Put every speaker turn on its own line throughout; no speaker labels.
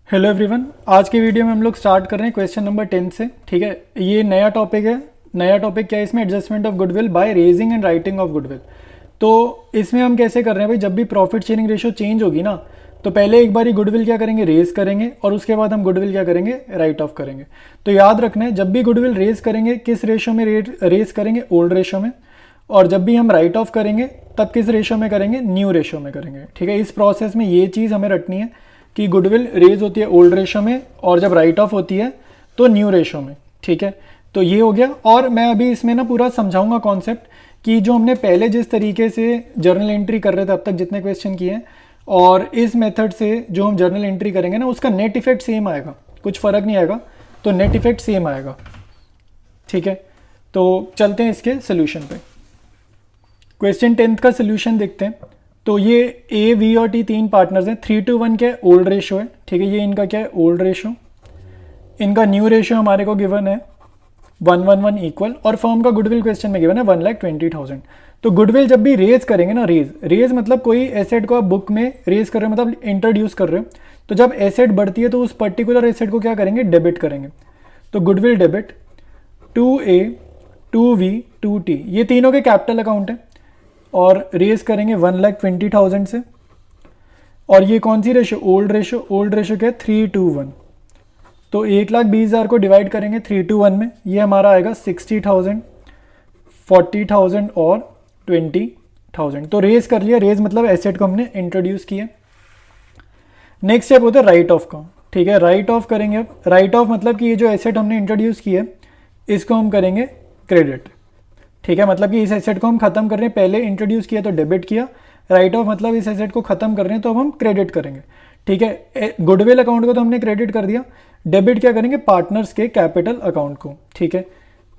Hello everyone, आज की video में हम लोग स्टार्ट कर रहे हैं क्वेश्चन नंबर 10 से। ठीक है, ये नया टॉपिक है। नया टॉपिक क्या है इसमें? Adjustment of goodwill by raising and writing of goodwill. तो इसमें हम कैसे कर रहे हैं भाई, जब भी प्रॉफिट शेयरिंग रेशियो चेंज होगी ना, तो पहले एक बार गुडविल क्या करेंगे, रेज करेंगे, और उसके बाद हम गुडविल क्या करेंगे, राइट ऑफ करेंगे। तो याद रखना है, जब भी गुडविल रेज करेंगे किस रेशियो में रेज करेंगे, ओल्ड रेशियो में, और जब भी हम राइट ऑफ करेंगे तब किस रेशियो में करेंगे, न्यू रेशियो में करेंगे। ठीक है, इस प्रोसेस में ये चीज़ हमें रटनी है कि गुडविल रेज होती है ओल्ड रेशियो में और जब राइट ऑफ होती है तो न्यू रेशियो में। ठीक है, तो ये हो गया। और मैं अभी इसमें ना पूरा समझाऊंगा कॉन्सेप्ट कि जो हमने पहले जिस तरीके से जर्नल एंट्री कर रहे थे अब तक जितने क्वेश्चन किए हैं, और इस मेथड से जो हम जर्नल एंट्री करेंगे ना, उसका नेट इफेक्ट सेम आएगा, कुछ फ़र्क नहीं आएगा, तो नेट इफेक्ट सेम आएगा। ठीक है, तो चलते हैं इसके सोल्यूशन पे। क्वेश्चन 10 का सोल्यूशन देखते हैं। तो ये ए, वी और टी तीन पार्टनर्स हैं। 3:1 क्या है, ओल्ड रेशो है। ठीक है, ये इनका क्या है, ओल्ड रेशो। इनका न्यू रेशियो हमारे को गिवन है 1:1 इक्वल, और फर्म का गुडविल क्वेश्चन में गिवन है 1,20,000। तो गुडविल जब भी रेज करेंगे ना, रेज मतलब कोई एसेट को आप बुक में रेज कर रहे हो, मतलब इंट्रोड्यूस कर रहे हो, तो जब एसेट बढ़ती है तो उस पर्टिकुलर एसेट को क्या करेंगे, डेबिट करेंगे। तो goodwill debit 2A, 2V, 2T, ये तीनों के कैपिटल अकाउंट है, और रेज करेंगे 1,20,000 से। और ये कौन सी ratio, old ratio. Old ratio क्या है, 3:1। तो 1,20,000 को डिवाइड करेंगे 3:1 में, ये हमारा आएगा 60,000, 40,000 और 20,000। तो रेज कर लिया। रेज मतलब एसेट को हमने इंट्रोड्यूस किया। नेक्स्ट स्टेप होता है राइट ऑफ का। ठीक है, राइट ऑफ करेंगे। अब राइट ऑफ मतलब कि ये जो एसेट हमने इंट्रोड्यूस किया है इसको हम करेंगे क्रेडिट। ठीक है, मतलब कि इस एसेट को हम खत्म कर रहे हैं, पहले इंट्रोड्यूस किया तो डेबिट किया। राइट ऑफ मतलब इस एसेट को खत्म कर रहे हैं तो अब हम क्रेडिट करेंगे। ठीक है, गुडविल अकाउंट को तो हमने क्रेडिट कर दिया, डेबिट क्या करेंगे, पार्टनर्स के कैपिटल अकाउंट को। ठीक है,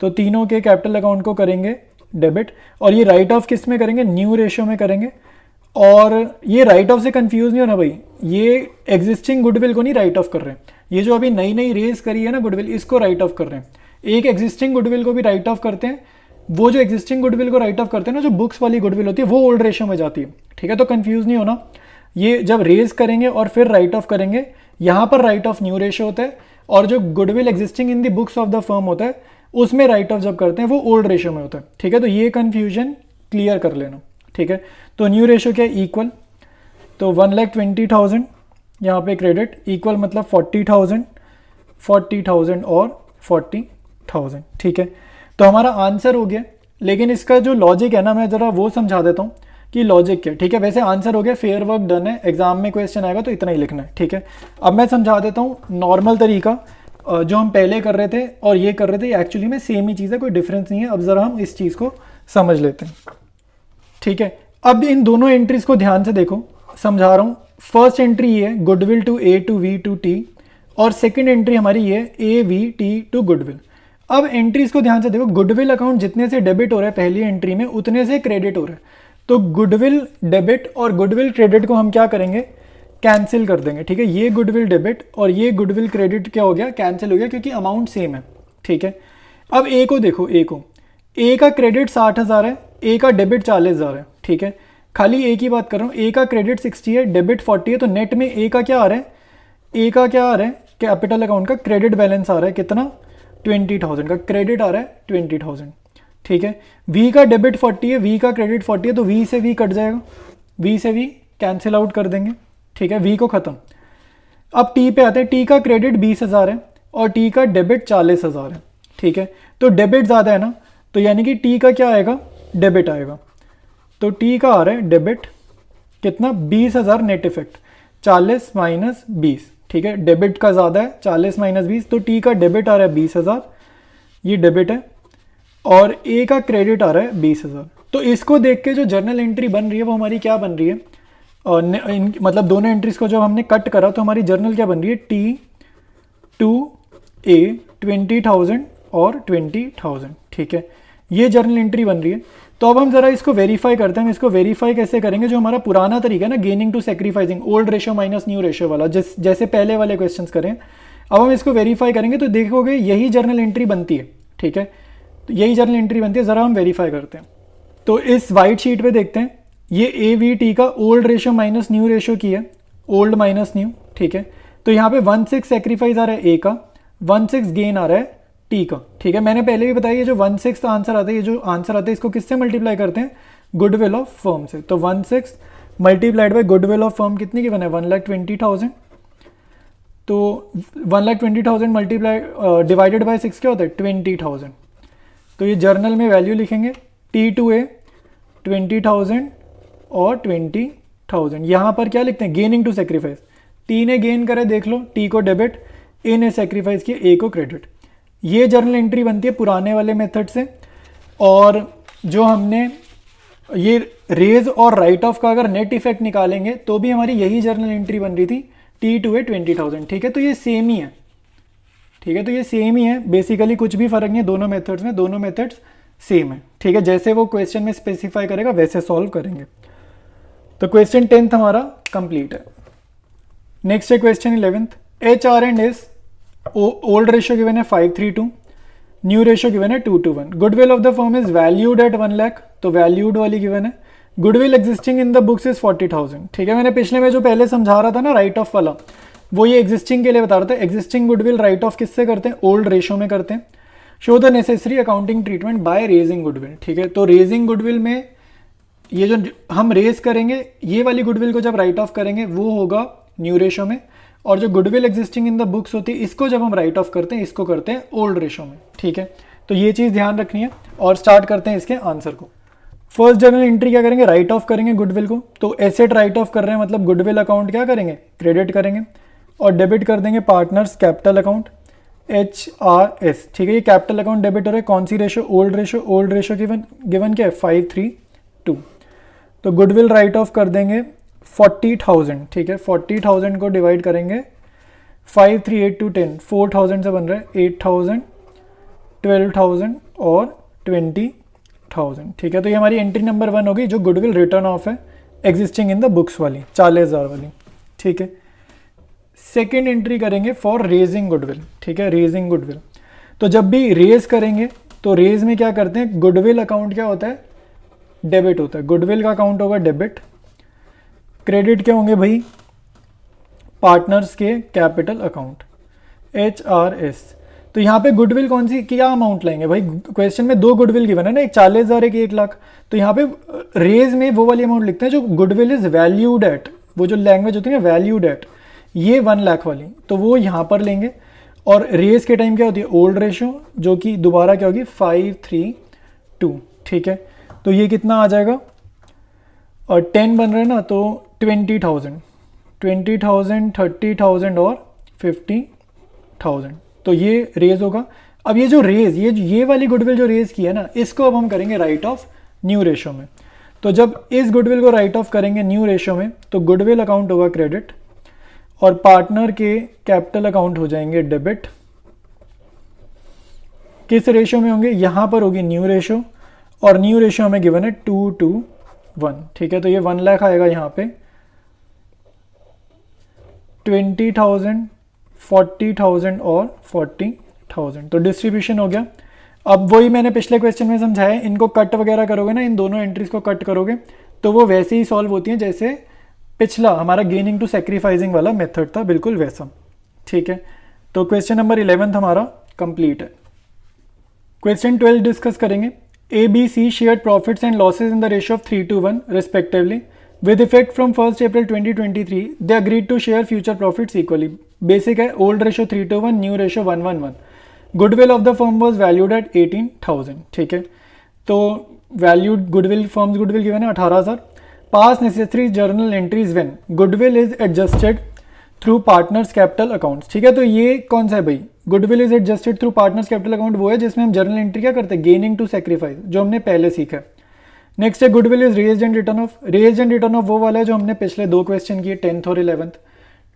तो तीनों के कैपिटल अकाउंट को करेंगे डेबिट। और ये राइट ऑफ किस में करेंगे, न्यू रेशियो में करेंगे। और ये राइट ऑफ से कंफ्यूज नहीं होना भाई, ये एग्जिस्टिंग गुडविल को नहीं राइट ऑफ कर रहे हैं, ये जो अभी नई नई रेज करी है ना गुडविल, इसको राइट ऑफ कर रहे हैं। एक एग्जिस्टिंग गुडविल को भी राइट ऑफ करते हैं। वो जो एग्जिस्टिंग गुडविल को राइट ऑफ करते हैं ना, जो बुक्स वाली गुडविल होती है वो ओल्ड रेशियो में जाती है। ठीक है, तो कंफ्यूज नहीं होना, ये जब रेज करेंगे और फिर राइट ऑफ करेंगे, यहाँ पर राइट ऑफ न्यू रेशियो होता है, और जो goodwill existing in the books of the firm होता है उसमें राइट ऑफ जब करते हैं वो ओल्ड रेशियो में होता है। ठीक है, तो ये कंफ्यूजन क्लियर कर लेना। ठीक है, तो न्यू रेशियो क्या है, इक्वल। तो 1,20,000 यहाँ पे क्रेडिट, इक्वल मतलब 40,000, 40,000 और 40,000। ठीक है, तो हमारा आंसर हो गया। लेकिन इसका जो लॉजिक है ना, मैं ज़रा वो समझा देता हूँ कि लॉजिक क्या है। ठीक है, वैसे आंसर हो गया, फेयर वर्क डन है, एग्जाम में क्वेश्चन आएगा तो इतना ही लिखना है। ठीक है, अब मैं समझा देता हूँ नॉर्मल तरीका, जो हम पहले कर रहे थे और ये कर रहे थे, एक्चुअली में सेम ही चीज़ है, कोई डिफरेंस नहीं है। अब ज़रा हम इस चीज़ को समझ लेते हैं। ठीक है, अब इन दोनों एंट्रीज को ध्यान से देखो, समझा रहा हूँ। फर्स्ट एंट्री ये है goodwill to A to V to T, और सेकेंड एंट्री हमारी ये A V T to goodwill. अब एंट्रीज को ध्यान से देखो, गुडविल अकाउंट जितने से डेबिट हो रहा है पहली एंट्री में, उतने से क्रेडिट हो रहा है। तो गुडविल डेबिट और गुडविल क्रेडिट को हम क्या करेंगे, कैंसिल कर देंगे। ठीक है, ये गुडविल डेबिट और ये गुडविल क्रेडिट क्या हो गया, कैंसिल हो गया, क्योंकि अमाउंट सेम है। ठीक है, अब ए को देखो, ए का क्रेडिट 60,000 है, ए का डेबिट 40,000 है। ठीक है, खाली ए की बात कर रहा हूँ। ए का क्रेडिट 60 है, डेबिट 40 है, तो नेट में ए का क्या आ रहा है, ए का क्या आ रहा है, कैपिटल अकाउंट का क्रेडिट बैलेंस आ रहा है कितना, 20,000 का क्रेडिट आ रहा है 20,000। ठीक है, वी का डेबिट 40 है, वी का क्रेडिट 40 है, तो वी से वी कट जाएगा, वी से वी कैंसिल आउट कर देंगे। ठीक है, वी को खत्म। अब टी पे आते हैं। टी का क्रेडिट 20,000 है और टी का डेबिट 40,000 है। ठीक है, तो डेबिट ज़्यादा है ना, तो यानी कि टी का क्या आएगा, डेबिट आएगा। तो टी का आ रहा है डेबिट कितना, 20,000 नेट इफेक्ट, 40 माइनस 20। ठीक है, डेबिट का ज़्यादा है, 40 माइनस 20, तो टी का डेबिट आ रहा है 20,000, ये डेबिट है, और ए का क्रेडिट आ रहा है 20,000। तो इसको देख के जो जर्नल एंट्री बन रही है वो हमारी क्या बन रही है, मतलब दोनों एंट्रीज को जब हमने कट करा तो हमारी जर्नल क्या बन रही है, टी टू ए 20,000 और 20,000। ठीक है, ये जर्नल एंट्री बन रही है। तो अब हम जरा इसको वेरीफाई करते हैं। हम इसको वेरीफाई कैसे करेंगे, जो हमारा पुराना तरीका है ना, gaining to sacrificing, old ratio minus new ratio वाला, जैसे पहले वाले क्वेश्चंस करें। अब हम इसको वेरीफाई करेंगे तो देखोगे यही जर्नल एंट्री बनती है। ठीक है, तो यही जर्नल एंट्री बनती है, ज़रा हम वेरीफाई करते हैं। तो इस वाइट शीट पे देखते हैं, ये ए वी टी का old ratio minus new ratio की है, ओल्ड माइनस न्यू। ठीक है, तो यहाँ पे 1/6 सेक्रीफाइस आ रहा है ए का, 1/6 गेन आ रहा है टी का, ठीक है। मैंने पहले भी बताया, ये जो 1/6 आंसर आता है, ये जो आंसर आता है इसको किससे मल्टीप्लाई करते हैं, गुडविल ऑफ फर्म से। तो 1/6 multiplied by goodwill of firm कितनी गिवन है, 1,20,000। तो 1,20,000 मल्टीप्लाई डिवाइडेड बाई 6 क्या होता है, 20,000। तो ये जर्नल में वैल्यू लिखेंगे, T2A 20,000 और 20,000। यहाँ पर क्या लिखते हैं, गेनिंग टू सेक्रीफाइस। टी ने गेन करे, देख लो, टी को डेबिट, ए ने सेक्रीफाइस किया, ए को क्रेडिट। ये जर्नल एंट्री बनती है पुराने वाले मेथड से। और जो हमने ये रेज और राइट ऑफ का अगर नेट इफेक्ट निकालेंगे तो भी हमारी यही जर्नल एंट्री बन रही थी, T2A 20,000, ठीक है। तो ये सेम ही है, ठीक है, तो ये सेम ही है बेसिकली, कुछ भी फर्क नहीं है दोनों मेथड्स में, दोनों मेथड्स सेम है, ठीक है। जैसे वो क्वेश्चन में स्पेसिफाई करेगा वैसे सॉल्व करेंगे। तो क्वेश्चन 10th हमारा कंप्लीट है। नेक्स्ट है question 11th। HR&S old ratio given है 5:3:2, न्यू रेशियो गिवन है 2:1। Goodwill of the firm is valued at 1 lakh, तो वैल्यूड वाली गिवन है। Goodwill existing in the books is 40,000, ठीक है। मैंने पिछले में जो पहले समझा रहा था ना राइट ऑफ वाला, वो ये एग्जिस्टिंग के लिए बता रहा था। एग्जिस्टिंग गुडविल राइट ऑफ किससे करते हैं, ओल्ड रेशियो में करते हैं। Show the necessary accounting treatment by raising goodwill, ठीक है। तो रेजिंग गुडविल में ये जो हम रेज करेंगे, ये वाली गुडविल को जब राइट ऑफ करेंगे वो होगा न्यू रेशियो में, और जो goodwill existing in the books होती है इसको जब हम राइट ऑफ करते हैं इसको करते हैं ओल्ड रेशियो में, ठीक है। तो ये चीज़ ध्यान रखनी है। और स्टार्ट करते हैं इसके आंसर को। फर्स्ट जर्नल एंट्री क्या करेंगे, राइट ऑफ करेंगे गुडविल को। तो एसेट राइट ऑफ कर रहे हैं मतलब गुडविल अकाउंट क्या करेंगे, क्रेडिट करेंगे, और डेबिट कर देंगे पार्टनर्स कैपिटल अकाउंट HRS, ठीक है। ये कैपिटल अकाउंट डेबिट हो रहा है, कौन सी ratio, old ratio. Old ratio given क्या है, 5:3:2। तो गुडविल राइट ऑफ कर देंगे 40,000, ठीक है। 40,000 को डिवाइड करेंगे 5, 3, 8, 2, 10, 4,000 से बन रहा है 8,000, 12,000 और 20,000, ठीक है। तो ये हमारी एंट्री नंबर 1 होगी जो गुडविल रिटर्न ऑफ है एग्जिस्टिंग इन द बुक्स वाली, 40,000 वाली, ठीक है। सेकेंड एंट्री करेंगे फॉर रेजिंग गुडविल, ठीक है, रेजिंग गुडविल। तो जब भी रेज करेंगे तो रेज में क्या करते हैं, गुडविल अकाउंट क्या होता है, डेबिट होता है। गुडविल का अकाउंट होगा डेबिट, क्रेडिट क्या होंगे भाई, पार्टनर्स के कैपिटल अकाउंट HRS। तो यहाँ पे गुडविल कौन सी, क्या अमाउंट लाएंगे भाई, क्वेश्चन में 2 गुडविल गिवन है ना, एक 40,000 एक 1 लाख। तो यहाँ पे रेज में वो वाली अमाउंट लिखते हैं जो गुडविल इज वैल्यूड एट, वो जो लैंग्वेज होती है वैल्यूड एट, ये 1 लाख वाली, तो वो यहाँ पर लेंगे। और रेज के टाइम क्या होती है, ओल्ड रेशियो, जो कि दोबारा क्या होगी 5:3:2, ठीक है। तो ये कितना आ जाएगा, और 10 बन रहे हैं ना, तो 20,000, 30,000 और 50,000। तो ये रेज होगा। अब ये जो रेज, ये वाली गुडविल जो रेज की है ना, इसको अब हम करेंगे राइट ऑफ न्यू रेशियो में। तो जब इस गुडविल को राइट ऑफ करेंगे न्यू रेशियो में तो गुडविल अकाउंट होगा क्रेडिट, और पार्टनर के कैपिटल अकाउंट हो जाएंगे डेबिट। किस रेशियो में होंगे, यहाँ पर होगी न्यू रेशियो, और न्यू रेशियो हमें गिवन है 2:1, ठीक है। तो ये 1 लाख आएगा यहाँ पे, 20,000, 40,000 और 40,000। तो डिस्ट्रीब्यूशन हो गया। अब वही मैंने पिछले क्वेश्चन में समझाया, इनको कट वगैरह करोगे ना, इन दोनों एंट्रीज को कट करोगे तो वो वैसे ही सॉल्व होती हैं जैसे पिछला हमारा गेनिंग टू सेक्रीफाइसिंग वाला मेथड था, बिल्कुल वैसा, ठीक है। तो क्वेश्चन नंबर 11 हमारा कंप्लीट है। क्वेश्चन 12 डिस्कस करेंगे। ABC shared profits and losses in the ratio of 3:1 respectively. With effect from 1st April 2023, they agreed to share future profits equally. Basic है, old ratio 3:1, new ratio 1:1. Goodwill of the firm was valued at 18,000, ठीक है। तो valued goodwill, firm's goodwill given है 18,000. Pass necessary journal entries when goodwill is adjusted through partners capital accounts, ठीक है। तो ये कौन सा है भाई, goodwill is adjusted through partners capital account, वो है जिसमें हम जर्नल एंट्री क्या करते हैं, गेनिंग टू सेक्रीफाइस, जो हमने पहले सीखा है। नेक्स्ट है goodwill is raised and return of. Raised and return of वो वाला है जो हमने पिछले 2 क्वेश्चन किए, 10th और 11th,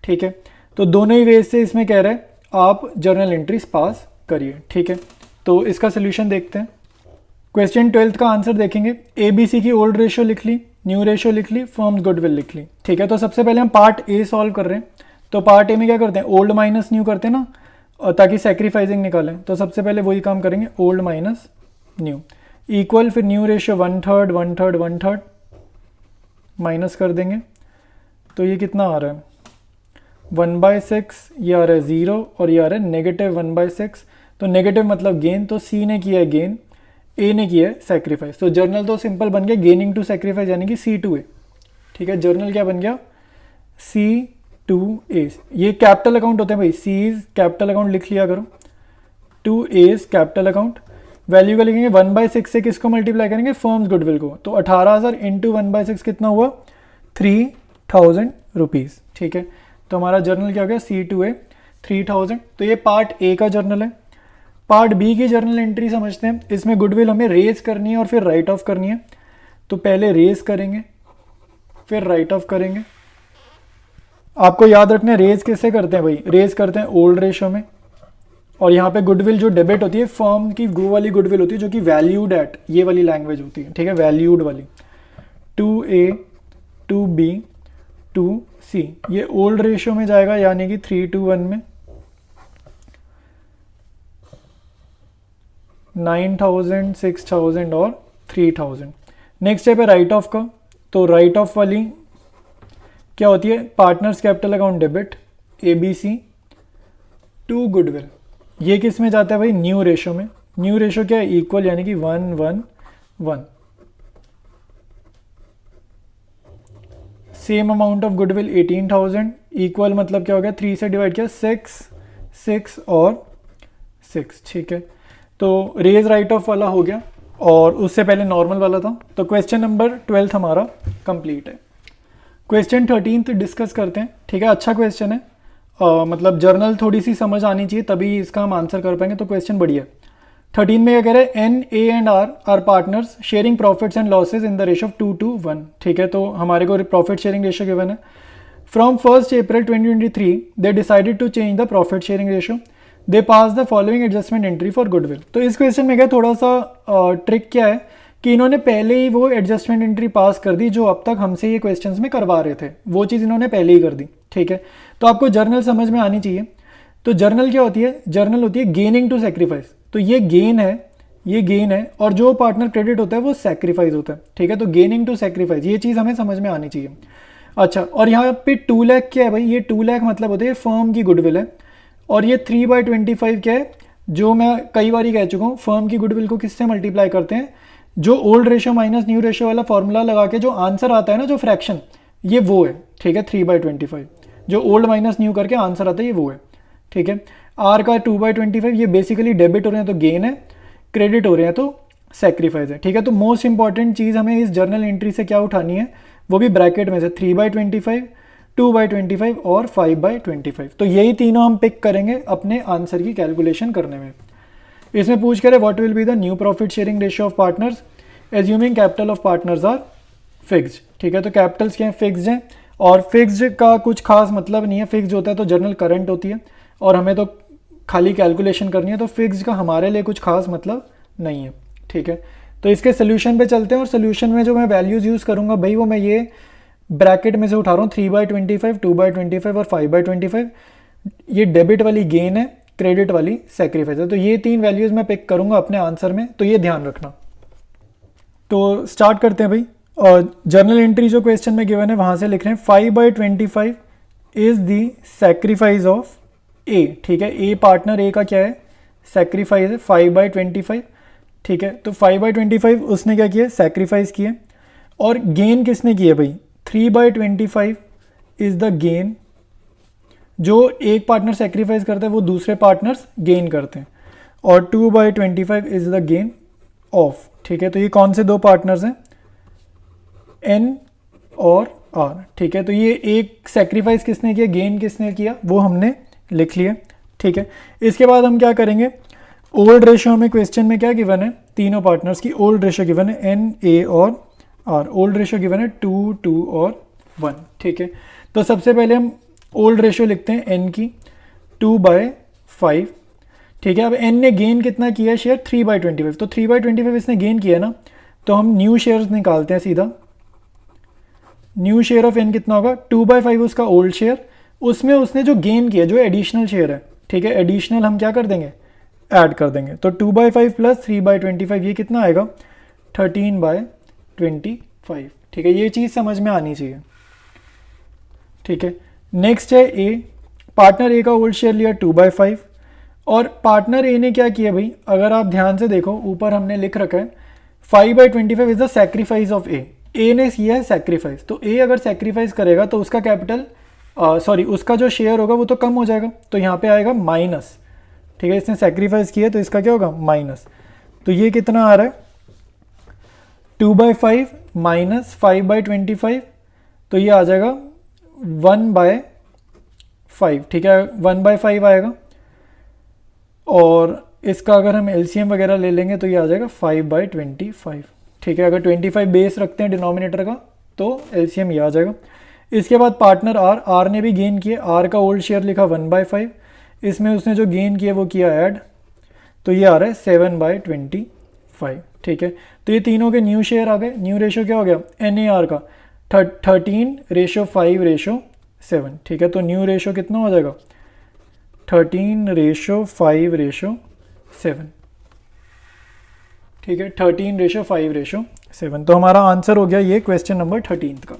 ठीक है। तो दोनों ही वेज से इसमें कह रहे हैं आप जर्नल एंट्रीज पास करिए, ठीक है। तो इसका सोल्यूशन देखते हैं। क्वेश्चन 12th का आंसर देखेंगे। ABC की ओल्ड रेशियो लिख ली, न्यू रेशियो लिख ली, फर्म्स गुडविल लिख ली, ठीक है। तो सबसे पहले हम पार्ट ए सॉल्व कर रहे हैं। तो पार्ट ए में क्या करते हैं, ओल्ड माइनस न्यू करते हैं ना, ताकि सेक्रीफाइसिंग निकालें। तो सबसे पहले वही काम करेंगे, ओल्ड माइनस न्यू इक्वल, फिर न्यू रेशियो 1/3 1/3 1/3 माइनस कर देंगे। तो ये कितना आ रहा है, 1/6, ये आ रहा है 0 और ये आ रहा है -1/6। तो नेगेटिव मतलब गेन, तो सी ने किया है गेन, ए ने किया है सेक्रीफाइस। तो जर्नल तो सिंपल बन गया गेनिंग टू सेक्रीफाइस यानी कि C2A। ठीक है, जर्नल क्या बन गया C2A। ये कैपिटल अकाउंट होते हैं भाई, C इज कैपिटल अकाउंट लिख लिया करो, 2A is capital account. Value का लिखेंगे 1/6 से किसको मल्टीप्लाई करेंगे, फर्म्स गुडविल को। तो 18,000 इंटू 1/6 कितना हुआ, 3,000 रुपीज़। ठीक है, तो हमारा जर्नल क्या हो गया C2A 3,000। तो ये पार्ट ए का जर्नल है। पार्ट बी की जर्नल एंट्री समझते हैं। इसमें गुडविल हमें रेज करनी है और फिर राइट ऑफ करनी है। तो पहले रेज करेंगे फिर राइट ऑफ करेंगे। आपको याद रखना है रेज कैसे करते हैं भाई, रेज करते हैं ओल्ड रेशो में। और यहाँ पे गुडविल जो डेबिट होती है फर्म की गो वाली गुडविल होती है जो कि वैल्यूड एट, ये वाली लैंग्वेज होती है। ठीक है, वैल्यूड वाली 2A 2B 2C, ये ओल्ड रेशो में जाएगा यानी कि 3:1 में। 9,000 6,000 और 3,000। नेक्स्ट स्टेप है राइट ऑफ का। तो राइट ऑफ वाली क्या होती है, partners capital account debit ABC to goodwill. ये किस में जाता है भाई, न्यू रेशो में। न्यू रेशो क्या है, इक्वल यानी कि 1:1:1। Same amount of goodwill 18,000 equal मतलब क्या हो गया, 3 से डिवाइड किया 6 6 और 6। ठीक है, तो रेज राइट ऑफ वाला हो गया और उससे पहले नॉर्मल वाला था। तो क्वेश्चन नंबर 12 हमारा कंप्लीट है। क्वेश्चन 13 डिस्कस करते हैं। ठीक है, अच्छा क्वेश्चन है, मतलब जर्नल थोड़ी सी समझ आनी चाहिए तभी इसका हम आंसर कर पाएंगे। तो क्वेश्चन बढ़िया। 13 में क्या कह रहे हैं, N, A and R are partners sharing profits and losses in the ratio of 2:1। ठीक है, तो हमारे को प्रॉफिट शेयरिंग रेशो गिवन है। From 1 April 2023 they decided to change the profit sharing ratio, they pass the following adjustment entry for goodwill. तो इस question में क्या थोड़ा सा ट्रिक क्या है कि इन्होंने पहले ही वो एडजस्टमेंट एंट्री पास कर दी जो अब तक हमसे ये क्वेश्चंस में करवा रहे थे, वो चीज़ इन्होंने पहले ही कर दी। ठीक है, तो आपको जर्नल समझ में आनी चाहिए। तो जर्नल क्या होती है, जर्नल होती है गेनिंग टू सेक्रीफाइस। तो ये गेन है और जो पार्टनर क्रेडिट होता है वो सेक्रीफाइस होता है। ठीक है, तो गेनिंग टू सेक्रीफाइस ये चीज़ हमें समझ में आनी चाहिए। अच्छा, और यहाँ पे 2 लाख क्या है भाई, ये 2 लाख मतलब होते हैं फर्म की गुडविल है। और ये 3/25 क्या है, जो मैं कई बार ही कह चुका हूँ, फर्म की गुडविल को किससे मल्टीप्लाई करते हैं, जो old ratio minus new ratio वाला फॉर्मूला लगा के जो आंसर आता है ना, जो फ्रैक्शन, ये वो है। ठीक है, 3/25 जो ओल्ड माइनस न्यू करके आंसर आता है ये वो है। ठीक है, आर का 2/25 ये बेसिकली डेबिट हो रहे हैं तो गेन है, क्रेडिट हो रहे हैं तो सेक्रीफाइस है। ठीक है, तो मोस्ट इंपॉर्टेंट चीज़ हमें इस जर्नल एंट्री से क्या उठानी है, वो भी ब्रैकेट में से 3/25 2/25 और 5/25। तो यही तीनों हम पिक करेंगे अपने आंसर की कैलकुलेशन करने में। इसमें पूछ कर what will be the new profit sharing ratio of partners assuming capital of partners are fixed. ठीक है, तो कैपिटल्स क्या है, फिक्स्ड हैं। और फिक्स्ड का कुछ खास मतलब नहीं है, फिक्स्ड होता है तो जर्नल करंट होती है और हमें तो खाली कैलकुलेशन करनी है, तो फिक्स्ड का हमारे लिए कुछ खास मतलब नहीं है। ठीक है, तो इसके सोल्यूशन पे चलते हैं। और सोल्यूशन में जो मैं वैल्यूज़ यूज़ करूँगा भाई, वो मैं ये ब्रैकेट में से उठा रहा हूँ 3/25 2/25 और 5/25। ये डेबिट वाली गेन है, क्रेडिट वाली सेक्रीफाइस है। तो ये 3 वैल्यूज़ मैं पिक करूँगा अपने आंसर में, तो ये ध्यान रखना। तो स्टार्ट करते हैं भाई। और जर्नल एंट्री जो क्वेश्चन में गिवन है वहाँ से लिख रहे हैं 5/25 इज़ दी सेक्रीफाइस ऑफ ए। ठीक है, ए पार्टनर ए का क्या है, सेक्रीफाइस है 5/25। ठीक है, तो 5/25 उसने क्या किया, सेक्रीफाइस किया। और गेन किसने किया भाई, 3/25 इज़ द गेन। जो एक पार्टनर सेक्रीफाइस करता है वो दूसरे पार्टनर्स गेन करते हैं। और 2/25 इज़ द गेन ऑफ। ठीक है, तो ये कौन से दो पार्टनर्स हैं, एन और आर। ठीक है, तो ये एक सेक्रीफाइस किसने किया, गेन किसने किया, वो हमने लिख लिया। ठीक है, इसके बाद हम क्या करेंगे, ओल्ड रेशो हमें क्वेश्चन में क्या गिवन है, तीनों पार्टनर्स की ओल्ड रेशो गिवन है, एन ए और आर। ओल्ड रेशो गिवन है 2 2 और 1। ठीक है, तो सबसे पहले हम ओल्ड रेशो लिखते हैं एन की 2/5। ठीक है, अब एन ने गेन कितना किया शेयर, 3/25। तो 3/25 इसने गेन किया ना, तो हम न्यू शेयर्स निकालते हैं सीधा। न्यू शेयर ऑफ एन कितना होगा, 2/5 उसका ओल्ड शेयर, उसमें उसने जो गेन किया, जो एडिशनल शेयर है। ठीक है, एडिशनल हम क्या कर देंगे, ऐड कर देंगे। तो 2/5 प्लस 3/25 ये कितना आएगा, 13/25। ठीक है, ये चीज़ समझ में आनी चाहिए। ठीक है, नेक्स्ट है ए पार्टनर ए का ओल्ड शेयर लिया 2/5 और पार्टनर ए ने क्या किया भाई, अगर आप ध्यान से देखो ऊपर हमने लिख रखा है 5/25 इज द सेक्रीफाइस ऑफ ए ने किया है सेक्रीफाइस, तो ए अगर सेक्रीफाइस करेगा तो उसका कैपिटल सॉरी उसका जो शेयर होगा वो तो कम हो जाएगा, तो यहाँ पे आएगा माइनस, ठीक है, इसने सेक्रीफाइस किया तो इसका क्या होगा माइनस, तो ये कितना आ रहा है 2/5 माइनस 5/25, तो ये आ जाएगा 1/5, ठीक है 1/5 आएगा, और इसका अगर हम एलसीएम वगैरह ले लेंगे तो ये आ जाएगा 5/25, ठीक है, अगर 25 बेस रखते हैं डिनोमिनेटर का तो एलसीएम ये आ जाएगा। इसके बाद पार्टनर आर ने भी गेन किया, आर का ओल्ड शेयर लिखा 1/5, इसमें उसने जो गेन किया वो किया ऐड, तो ये आ रहा है 7/25, ठीक है, तो ये तीनों के न्यू शेयर आ गए। न्यू रेशो क्या हो गया NAR का 13:5:7, ठीक है, तो न्यू रेशो कितना हो जाएगा 13:5:7, ठीक है 13:5:7, तो हमारा आंसर हो गया ये क्वेश्चन नंबर 13 का।